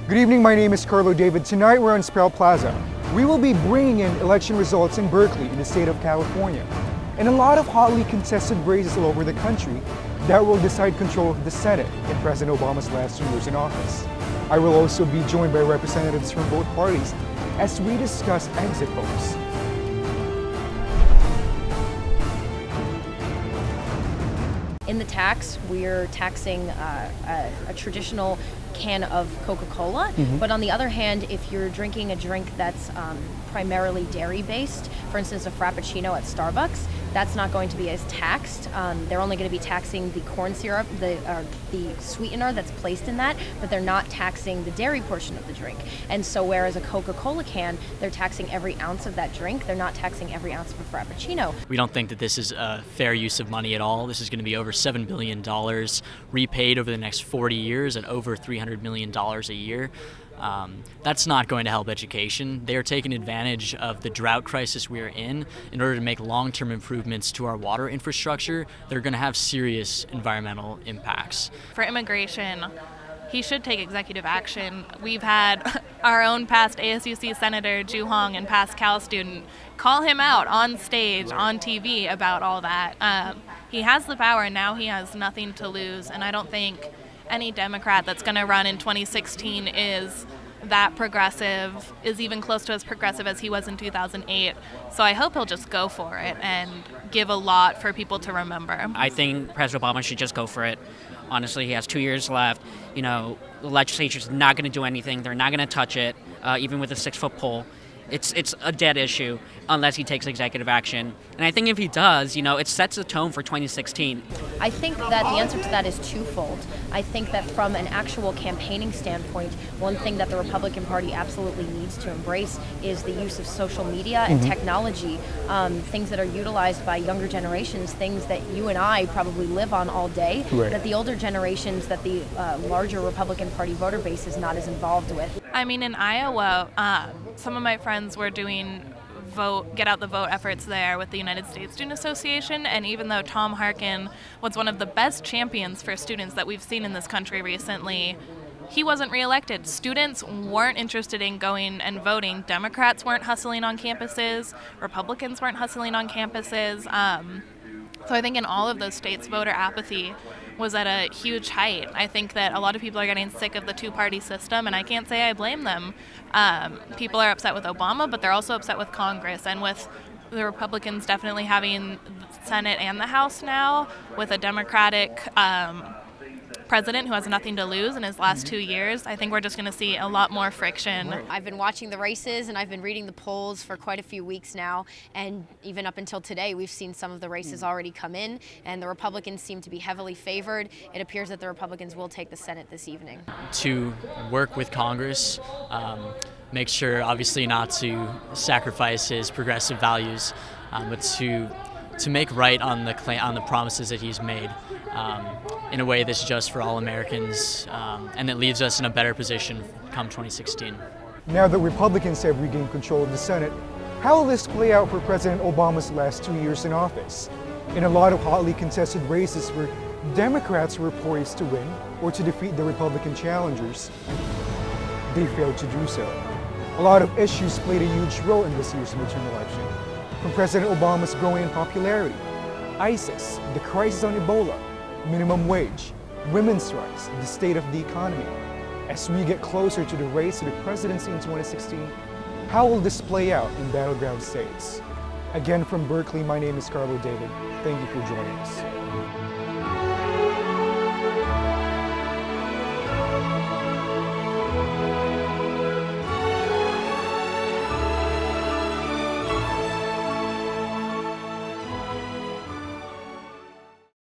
Good evening, my name is Carlo David. Tonight we're on Sproul Plaza. We will be bringing in election results in Berkeley in the state of California. And a lot of hotly contested races all over the country that will decide control of the Senate in President Obama's last 2 years in office. I will also be joined by representatives from both parties as we discuss exit polls. In the tax, we're taxing a traditional can of Coca-Cola, but on the other hand, if you're drinking a drink that's primarily dairy-based, for instance, a Frappuccino at Starbucks, that's not going to be as taxed. They're only going to be taxing the corn syrup, the sweetener that's placed in that, but they're not taxing the dairy portion of the drink. And so whereas a Coca-Cola can, they're taxing every ounce of that drink, they're not taxing every ounce of a Frappuccino. We don't think that this is a fair use of money at all. This is going to be over $7 billion repaid over the next 40 years at over $300 million a year. That's not going to help education. They are taking advantage of the drought crisis we are in order to make long-term improvements to our water infrastructure. They're going to have serious environmental impacts. For immigration, he should take executive action. We've had our own past ASUC Senator Ju Hong and past Cal student call him out on stage, on TV about all that. He has the power, and now he has nothing to lose, and I don't think any Democrat that's going to run in 2016 is that progressive, is even close to as progressive as he was in 2008. So I hope he'll just go for it and give a lot for people to remember. I think President Obama should just go for it. Honestly, he has 2 years left. You know, the legislature's not going to do anything. They're not going to touch it, even with a 6-foot pole. It's a dead issue unless he takes executive action. And I think if he does, you know, it sets the tone for 2016. I think that the answer to that is twofold. I think that from an actual campaigning standpoint, one thing that the Republican Party absolutely needs to embrace is the use of social media and technology, things that are utilized by younger generations, things that you and I probably live on all day, that the older generations, that the larger Republican Party voter base is not as involved with. I mean, in Iowa, some of my friends were doing get out the vote efforts there with the United States Student Association, and even though Tom Harkin was one of the best champions for students that we've seen in this country recently, he wasn't reelected. Students weren't interested in going and voting. Democrats weren't hustling on campuses. Republicans weren't hustling on campuses. So I think in all of those states, voter apathy was at a huge height. I think that a lot of people are getting sick of the two-party system, and I can't say I blame them. People are upset with Obama, but they're also upset with Congress, and with the Republicans definitely having the Senate and the House now, with a Democratic president who has nothing to lose in his last 2 years. I think we're just going to see a lot more friction. I've been watching the races and I've been reading the polls for quite a few weeks now, and even up until today we've seen some of the races already come in, and the Republicans seem to be heavily favored. It appears that the Republicans will take the Senate this evening. To work with Congress, make sure obviously not to sacrifice his progressive values, but to make right on the promises that he's made in a way that's just for all Americans, and that leaves us in a better position come 2016. Now that Republicans have regained control of the Senate, how will this play out for President Obama's last 2 years in office? In a lot of hotly contested races where Democrats were poised to win or to defeat the Republican challengers, they failed to do so. A lot of issues played a huge role in this year's midterm election. From President Obama's growing in popularity, ISIS, the crisis on Ebola, minimum wage, women's rights, the state of the economy. As we get closer to the race to the presidency in 2016, how will this play out in battleground states? Again from Berkeley, my name is Carlo David. Thank you for joining us.